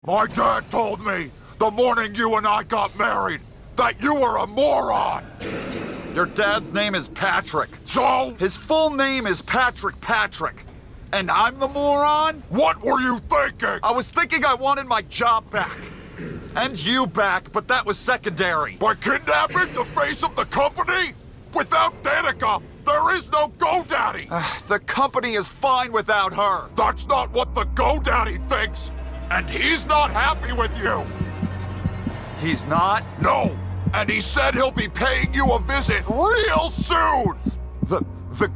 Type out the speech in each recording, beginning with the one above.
My dad told me the morning you and I got married that you were a moron. Your dad's name is Patrick. So? His full name is Patrick. And I'm the moron? What were you thinking? I was thinking I wanted my job back. And you back, but that was secondary. By kidnapping the face of the company? Without Danica, there is no GoDaddy. The company is fine without her. That's not what the GoDaddy thinks. And he's not happy with you. He's not? No. And he said he'll be paying you a visit real soon. The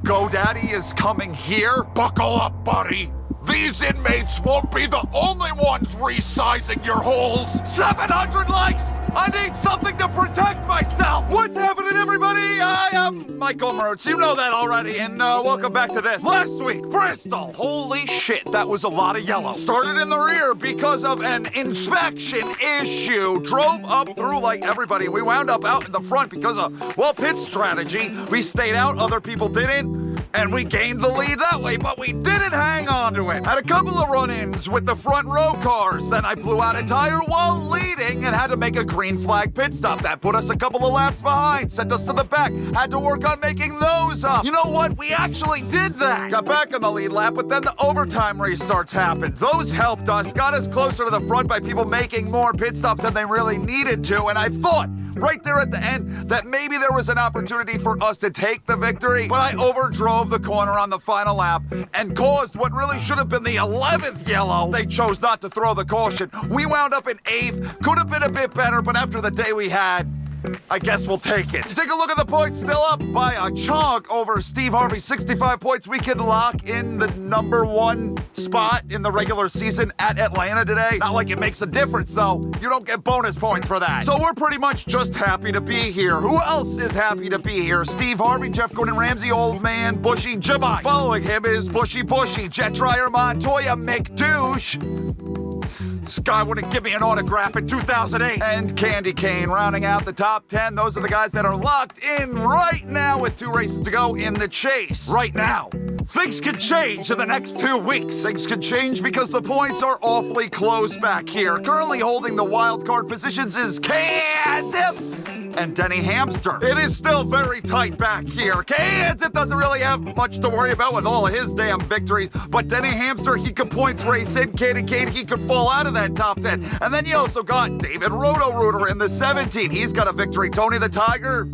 GoDaddy is coming here? Buckle up, buddy. These inmates won't be the only ones resizing your holes. 700 likes! I need something to protect myself! What's happening, everybody? I am Michael Mrucz. You know that already, and welcome back to this. Last week, Bristol. Holy shit, that was a lot of yellow. Started in the rear because of an inspection issue. Drove up through like everybody. We wound up out in the front because of, well, pit strategy. We stayed out, other people didn't. And we gained the lead that way, but we didn't hang on to it. Had a couple of run-ins with the front row cars. Then I blew out a tire while leading and had to make a green flag pit stop. That put us a couple of laps behind, sent us to the back. Had to work on making those up. You know what? We actually did that. Got back in the lead lap, but then the overtime restarts happened. Those helped us, got us closer to the front by people making more pit stops than they really needed to. And I thought, right there at the end, that maybe there was an opportunity for us to take the victory, but I overdrove the corner on the final lap and caused what really should have been the 11th yellow. They chose not to throw the caution. We wound up in 8th, could have been a bit better, but after the day we had, I guess we'll take it. Take a look at the points, still up by a chunk over Steve Harvey, 65 points. We could lock in the #1 spot in the regular season at Atlanta today. Not like it makes a difference, though. You don't get bonus points for that. So we're pretty much just happy to be here. Who else is happy to be here? Steve Harvey, Jeff Gordon Ramsay, Old Man, Bushy, Jemai. Following him is Bushy, Jet Dryer, Montoya, McDouche. This guy wouldn't give me an autograph in 2008. And Candy Cane rounding out the top 10. Those are the guys that are locked in right now with 2 races to go in the chase. Right now. Things could change in the next 2 weeks. Things could change because the points are awfully close back here. Currently holding the wild card positions is Kansas and Denny Hamster. It is still very tight back here. Kansas doesn't really have much to worry about with all of his damn victories, but Denny Hamster, he could points race in. Candy Cane, he could fall out of that top 10. And then you also got David Roto-Rooter in the 17. He's got a victory. Tony the Tiger,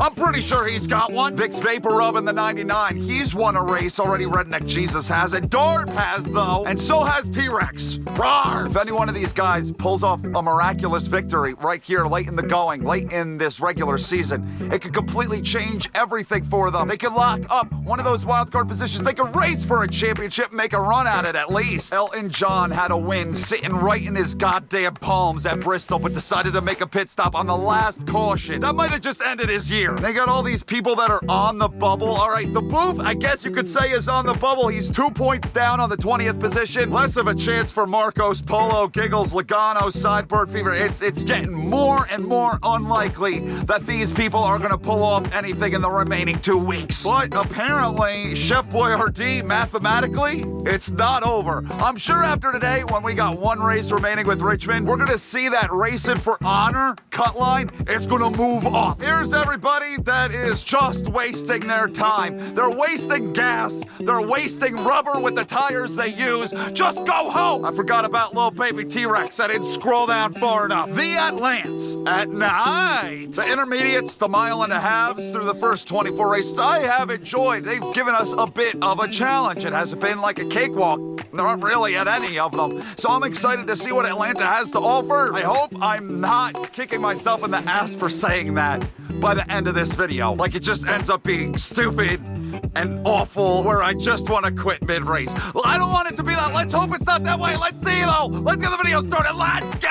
I'm pretty sure he's got one. Vic's Vapor Rub in the 99. He's won a race already. Redneck Jesus has it. Darb has, though. And so has T-Rex. Rawr! If any one of these guys pulls off a miraculous victory right here late in the going, late in this regular season, it could completely change everything for them. They could lock up one of those wildcard positions. They could race for a championship and make a run at it at least. Elton John had a win sitting right in his goddamn palms at Bristol, but decided to make a pit stop on the last caution. That might have just ended his year. They got all these people that are on the bubble. All right, the Booth, I guess you could say, is on the bubble. He's 2 points down on the 20th position. Less of a chance for Marcos, Polo, Giggles, Logano, Sidebird Fever. It's getting more and more unlikely that these people are going to pull off anything in the remaining 2 weeks. But apparently, Chef Boyardee, mathematically, it's not over. I'm sure after today, when we got 1 race remaining with Richmond, we're going to see that racing for honor cut line. It's going to move up. Here's everybody that is just wasting their time. They're wasting gas. They're wasting rubber with the tires they use. Just go home. I forgot about little baby T-Rex. I didn't scroll down far enough. The Atlants at night. The intermediates, the 1.5 miles through the first 24 races, I have enjoyed. They've given us a bit of a challenge. It hasn't been like a cakewalk. Not really at any of them. So I'm excited to see what Atlanta has to offer. I hope I'm not kicking myself in the ass for saying that by the end of this video. Like it just ends up being stupid and awful where I just want to quit mid-race. Well, I don't want it to be that. Let's hope it's not that way. Let's see though. Let's get the video started. Let's go!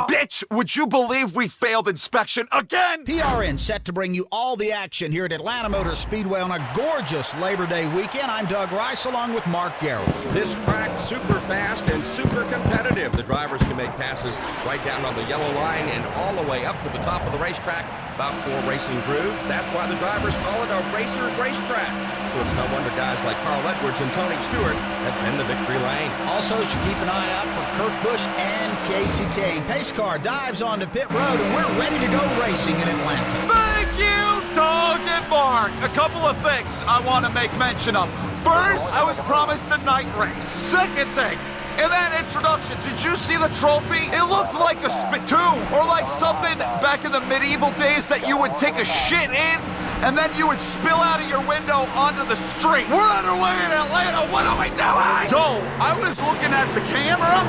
Bitch, would you believe we failed inspection again? PRN set to bring you all the action here at Atlanta Motor Speedway on a gorgeous Labor Day weekend. I'm Doug Rice along with Mark Garrett. This track super fast and super competitive. The drivers can make passes right down on the yellow line and all the way up to the top of the racetrack. About 4 racing grooves. That's why the drivers call it a racer's racetrack. track. So it's no wonder guys like Carl Edwards and Tony Stewart have been the victory lane. Also, should keep an eye out for Kurt Busch and Casey Kane. Pace car dives onto pit road, and we're ready to go racing in Atlanta. Thank you, Doug and Mark. A couple of things I want to make mention of. First, I was promised a night race. Second thing, in that introduction, did you see the trophy? It looked like a spittoon, or like something back in the medieval days that you would take a shit in, and then you would spill out of your window onto the street. We're underway in Atlanta, what are we doing? Yo, I was looking at the camera,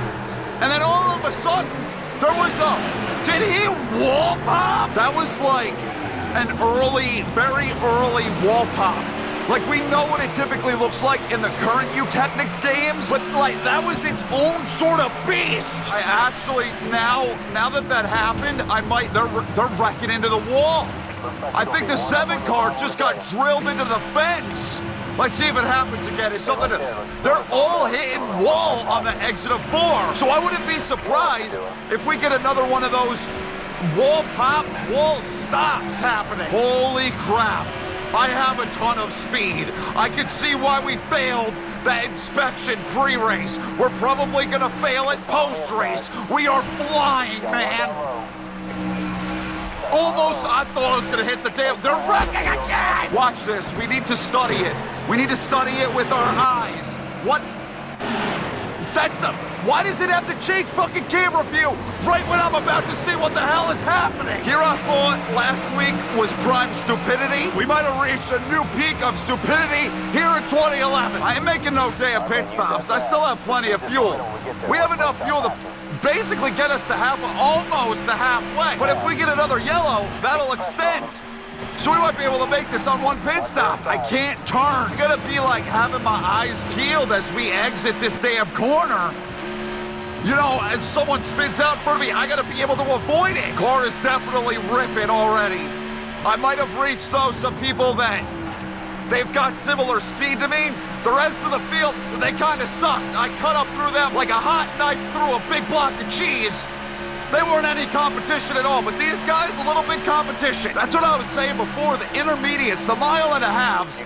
and then all of a sudden, there was a, did he wall pop? That was like an early, very early wall pop. Like, we know what it typically looks like in the current Technics games, but like, that was its own sort of beast. I actually, now that happened, I might, they're wrecking into the wall. I think the 7 car just got drilled into the fence. Let's see if it happens again. It's something they're all hitting wall on the exit of 4. So I wouldn't be surprised if we get another one of those wall pop, wall stops happening. Holy crap. I have a ton of speed. I can see why we failed the inspection pre-race. We're probably gonna fail it post-race. We are flying, man. Almost, I thought I was gonna hit the damn, they're wrecking again! Watch this, we need to study it. We need to study it with our eyes. What? That's the, why does it have to change fucking camera view right when I'm about to see what the hell is happening? Here I thought last week was prime stupidity. We might have reached a new peak of stupidity here in 2011. I ain't making no damn pit stops. I still have plenty of fuel. We have enough fuel to basically get us to almost to halfway. But if we get another yellow, that'll extend. So we might be able to make this on one pit stop. I can't turn. I'm gonna be like having my eyes peeled as we exit this damn corner. You know, as someone spins out in front of me, I gotta be able to avoid it. Car is definitely ripping already. I might have reached, though, some people that they've got similar speed to me. The rest of the field, they kind of sucked. I cut up through them like a hot knife through a big block of cheese. They weren't any competition at all, but these guys, a little bit competition. That's what I was saying before, the intermediates, the mile and a halves,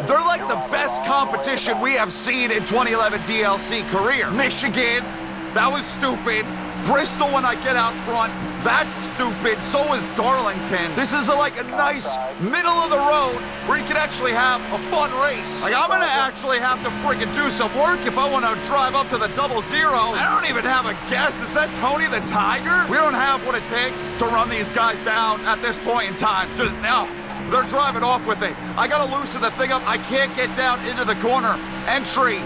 they're like the best competition we have seen in 2011 DLC career. Michigan, that was stupid. Bristol, when I get out front, that's stupid. So is Darlington. This is like a nice middle of the road where you can actually have a fun race. Like, I'm gonna actually have to friggin' do some work if I want to drive up to the 00. I don't even have a guess. Is that Tony the Tiger? We don't have what it takes to run these guys down at this point in time. Just now, they're driving off with it. I gotta loosen the thing up. I can't get down into the corner. Entry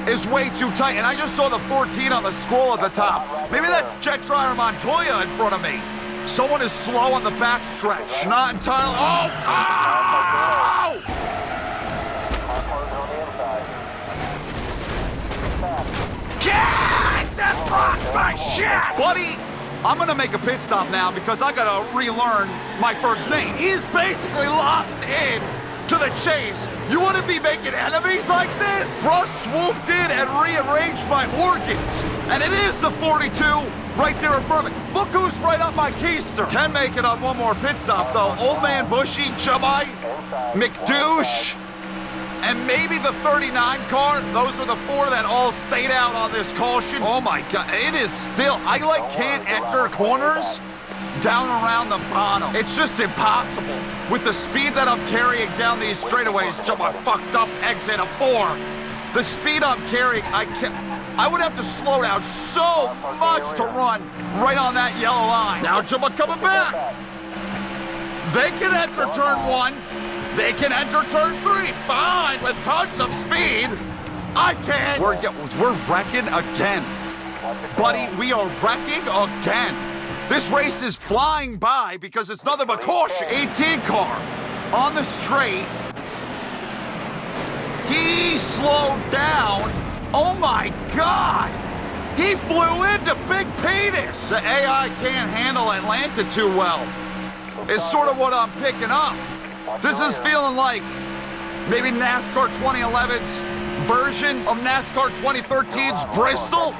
is way too tight, and I just saw the 14 on the scroll at the top. Maybe that's Jet Dryer Montoya in front of me. Someone is slow on the back stretch. Not entirely. Oh! Oh! Get that rock my shit! Buddy, I'm gonna make a pit stop now because I gotta relearn my first name. He's basically locked in to the chase. You want to be making enemies like this? Russ swooped in and rearranged my organs. And it is the 42 right there in front of me. Look who's right up my keister. Can make it on one more pit stop though. Old Man Bushy, Chubby, McDouche, and maybe the 39 car. Those are the 4 that all stayed out on this caution. Oh my God, it is still, I like can't enter corners down around the bottom. It's just impossible. With the speed that I'm carrying down these straightaways, jump a fucked up exit of 4. The speed I'm carrying, I would have to slow down so much to run right on that yellow line. Now Jumba coming back. They can enter turn 1. They can enter turn 3. Fine, with tons of speed. I can't. We're wrecking again. Buddy, we are wrecking again. This race is flying by because it's nothing but caution. 18 car on the straight. He slowed down. Oh my God. He flew into Big Penis. The AI can't handle Atlanta too well. It's sort of what I'm picking up. This is feeling like maybe NASCAR 2011's version of NASCAR 2013's Bristol.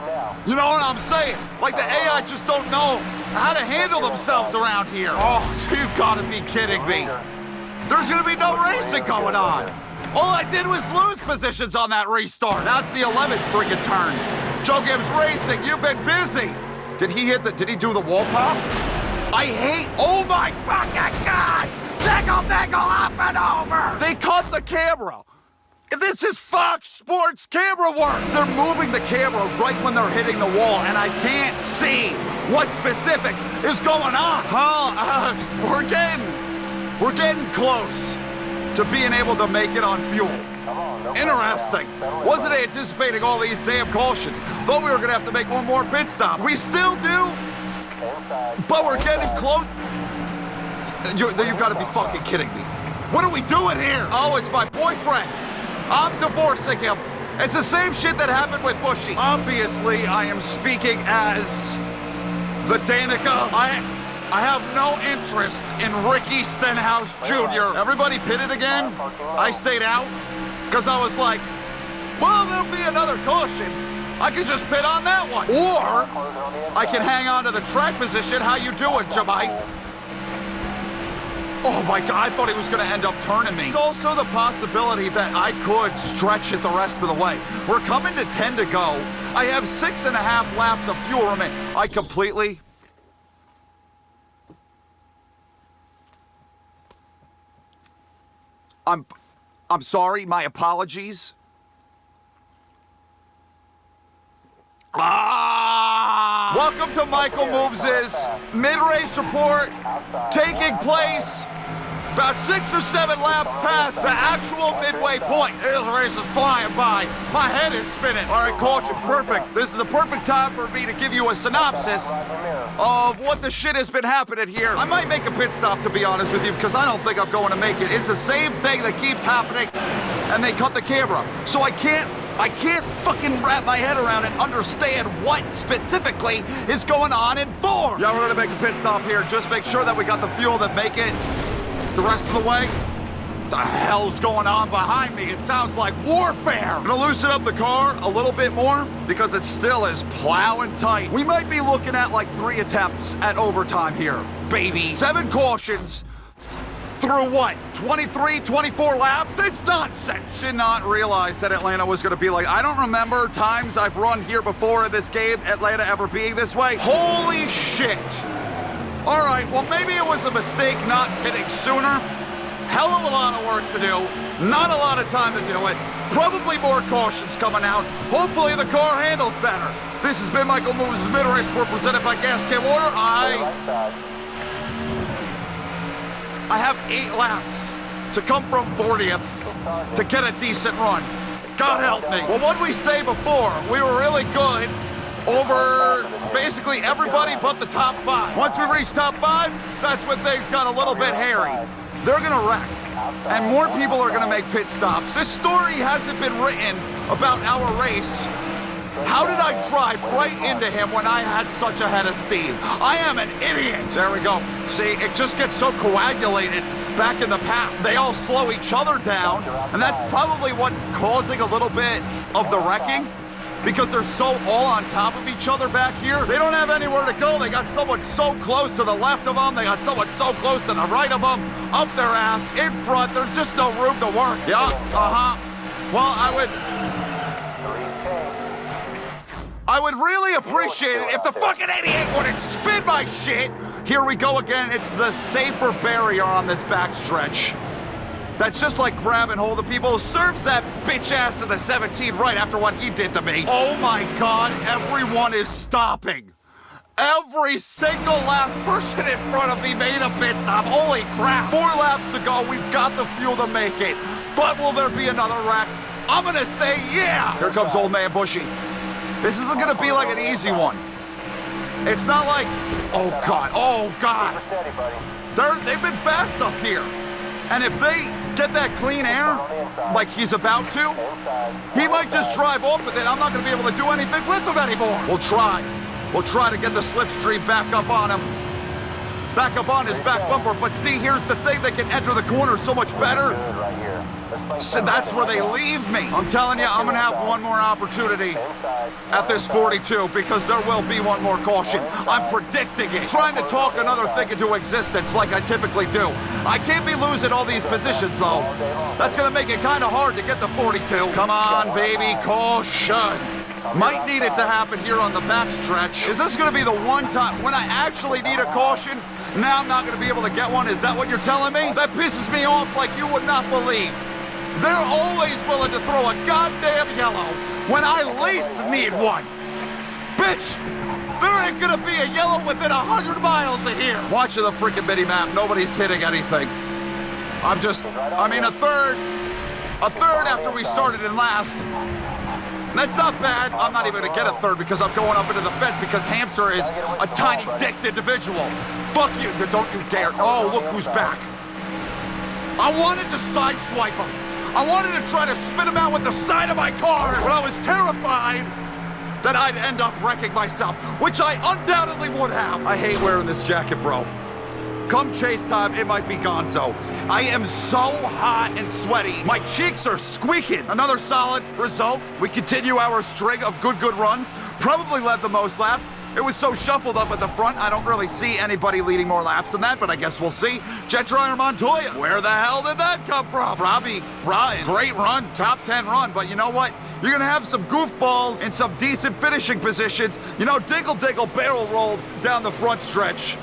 You know what I'm saying? Like the AI just don't know how to handle themselves around here. Oh, you gotta be kidding me. there's gonna be no racing going on. All I did was lose positions on that restart. That's the 11th freaking turn. Joe Gibbs Racing, you've been busy. Did he do the wall pop? I hate, oh my fucking God! Diggle, up and over! They cut the camera. This is Fox Sports camera work. They're moving the camera right when they're hitting the wall, and I can't see what specifics is going on. We're getting close to being able to make it on fuel. Interesting. Wasn't anticipating all these damn cautions. Thought we were gonna have to make one more pit stop. We still do, but we're getting close. You've got to be fucking kidding me. What are we doing here? Oh, it's my boyfriend. I'm divorcing him. It's the same shit that happened with Bushy. Obviously, I am speaking as the Danica. I have no interest in Ricky Stenhouse Jr. Everybody pitted again. I stayed out because I was like, well, there'll be another caution. I can just pit on that one. Or I can hang on to the track position. How you doing, Jamai? Oh my God, I thought he was gonna end up turning me. There's also the possibility that I could stretch it the rest of the way. We're coming to 10 to go. I have 6.5 laps of fuel remaining. I completely... I'm sorry, my apologies. Welcome to Michael Mrucz's mid-race report, taking place about 6 or 7 laps past the actual midway point. This race is flying by. My head is spinning. All right, caution, perfect. This is the perfect time for me to give you a synopsis of what the shit has been happening here. I might make a pit stop, to be honest with you, because I don't think I'm going to make it. It's the same thing that keeps happening, and they cut the camera. So I can't fucking wrap my head around and understand what specifically is going on in 4. Yeah, we're gonna make a pit stop here. Just make sure that we got the fuel that make it the rest of the way. The hell's going on behind me? It sounds like warfare. I'm gonna loosen up the car a little bit more because it still is plowing tight. We might be looking at like 3 attempts at overtime here, baby. 7 cautions. Through what, 23, 24 laps? It's nonsense. Did not realize that Atlanta was gonna be like, I don't remember times I've run here before in this game, Atlanta ever being this way. Holy shit. All right, well, maybe it was a mistake not pitting sooner. Hell of a lot of work to do. Not a lot of time to do it. Probably more cautions coming out. Hopefully the car handles better. This has been Michael Mrucz's mid-race report presented by Gas Can Water. I have 8 laps to come from 40th to get a decent run. God help me. Well, what did we say before? We were really good over basically everybody but the top 5. Once we reach top 5, that's when things got a little bit hairy. They're gonna wreck, and more people are gonna make pit stops. This story hasn't been written about our race. How did I drive right into him when I had such a head of steam? I am an idiot. There we go. See, it just gets so coagulated back in the pack. They all slow each other down, and that's probably what's causing a little bit of the wrecking, because they're so all on top of each other back here. They don't have anywhere to go. They got someone so close to the left of them. They got someone so close to the right of them. Up their ass, in front. There's just no room to work. Yeah, Well, I would really appreciate it if the fucking 88 wouldn't spin my shit. Here we go again. It's the safer barrier on this backstretch. That's just like grab and hold the people. Serves that bitch ass in the 17 right after what he did to me. Oh my God, everyone is stopping. Every single last person in front of me made a pit stop. Holy crap. 4 laps to go. We've got the fuel to make it. But will there be another wreck? I'm gonna say yeah. Here comes old man Bushy. This isn't gonna be like an easy one. It's not like, oh God. They've been fast up here. And if they get that clean air, like he's about to, he might just drive off with it. I'm not gonna be able to do anything with him anymore. We'll try to get the slipstream back up on him. Back up on his back bumper. But see, here's the thing, they can enter the corner so much better. So that's where they leave me. I'm telling you, I'm gonna have one more opportunity at this 42 because there will be one more caution. I'm predicting it. Trying to talk another thing into existence like I typically do. I can't be losing all these positions though. That's gonna make it kind of hard to get the 42. Come on, baby, caution. Might need it to happen here on the backstretch. Is this gonna be the one time when I actually need a caution? Now I'm not gonna be able to get one? Is that what you're telling me? That pisses me off like you would not believe. They're always willing to throw a goddamn yellow when I least need one. Bitch, there ain't gonna be a yellow within 100 miles of here. Watching the freaking mini map, nobody's hitting anything. I mean a third after we started in last. That's not bad. I'm not even gonna get a third because I'm going up into the fence because Hamster is a tiny dicked individual. Fuck you, don't you dare. Oh, look who's back. I wanted to sideswipe him. I wanted to try to spin him out with the side of my car, but I was terrified that I'd end up wrecking myself, which I undoubtedly would have. I hate wearing this jacket, bro. Come chase time, it might be gonzo. I am so hot and sweaty. My cheeks are squeaking. Another solid result. We continue our string of good runs. Probably led the most laps. It was so shuffled up at the front, I don't really see anybody leading more laps than that, but I guess we'll see. Jet Dryer Montoya, where the hell did that come from? Robbie, great run, top 10 run, but you know what? You're gonna have some goofballs in some decent finishing positions. You know, Diggle barrel rolled down the front stretch.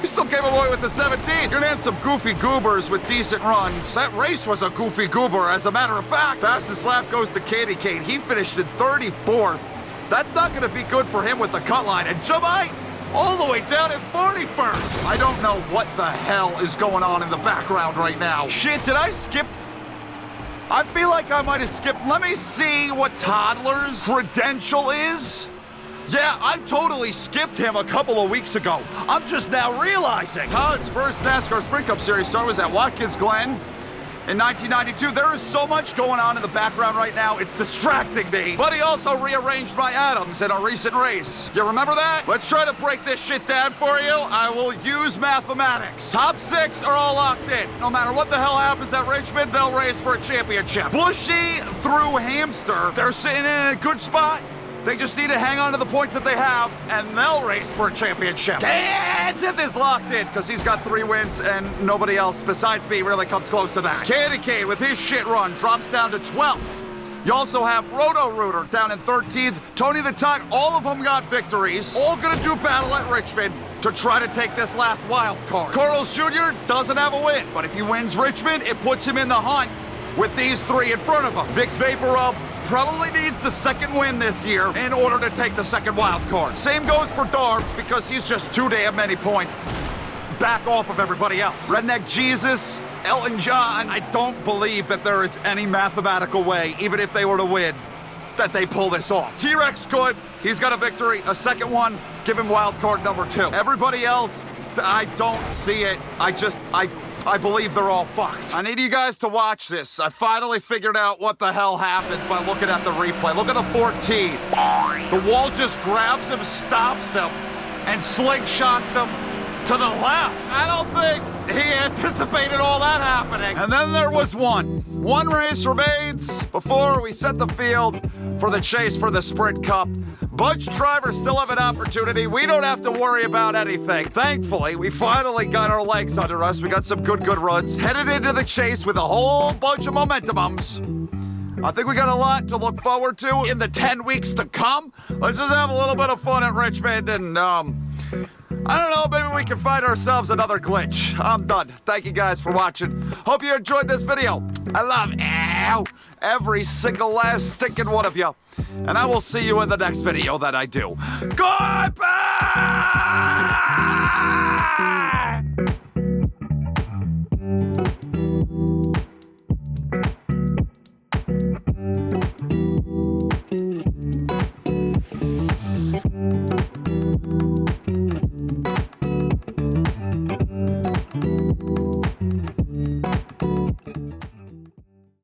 He still came away with the 17. You're gonna have some goofy goobers with decent runs. That race was a goofy goober, as a matter of fact. Fastest lap goes to Candy Cane. He finished in 34th. That's not gonna be good for him with the cut line. And Jamai, all the way down at 41st. I don't know what the hell is going on in the background right now. Shit, did I skip? I feel like I might have skipped. Let me see what Toddler's credential is. Yeah, I totally skipped him a couple of weeks ago. I'm just now realizing. Todd's first NASCAR Sprint Cup Series start was at Watkins Glen in 1992. There is so much going on in the background right now, it's distracting me. But he also rearranged my atoms in a recent race. You remember that? Let's try to break this shit down for you. I will use mathematics. Top 6 are all locked in. No matter what the hell happens at Richmond, they'll race for a championship. Bushy through Hamster, they're sitting in a good spot. They just need to hang on to the points that they have, and they'll race for a championship. Kansas is locked in, because he's got 3 wins, and nobody else besides me really comes close to that. Candy Cane, with his shit run, drops down to 12th. You also have Roto-Rooter down in 13th. Tony the Tuck, all of them got victories. All gonna do battle at Richmond to try to take this last wild card. Carlos Jr. doesn't have a win, but if he wins Richmond, it puts him in the hunt with these 3 in front of him. Vic's Vapor Rub probably needs the 2nd win this year in order to take the 2nd wild card. Same goes for Darb because he's just too damn many points back off of everybody else. Redneck Jesus, Elton John, I don't believe that there is any mathematical way, even if they were to win, that they pull this off. T-Rex could. He's got a victory, a 2nd one. Give him wild card number 2. Everybody else, I don't see it. I believe they're all fucked. I need you guys to watch this. I finally figured out what the hell happened by looking at the replay. Look at the 14. The wall just grabs him, stops him, and slingshots him to the left. I don't think he anticipated all that happening. And then there was one. One race remains before we set the field for the chase for the Sprint Cup. Bunch drivers still have an opportunity. We don't have to worry about anything. Thankfully, we finally got our legs under us. We got some good runs. Headed into the chase with a whole bunch of momentumums. I think we got a lot to look forward to in the 10 weeks to come. Let's just have a little bit of fun at Richmond and, I don't know, maybe we can find ourselves another glitch. I'm done. Thank you guys for watching. Hope you enjoyed this video. I love every single last stinking one of you. And I will see you in the next video that I do. Goodbye!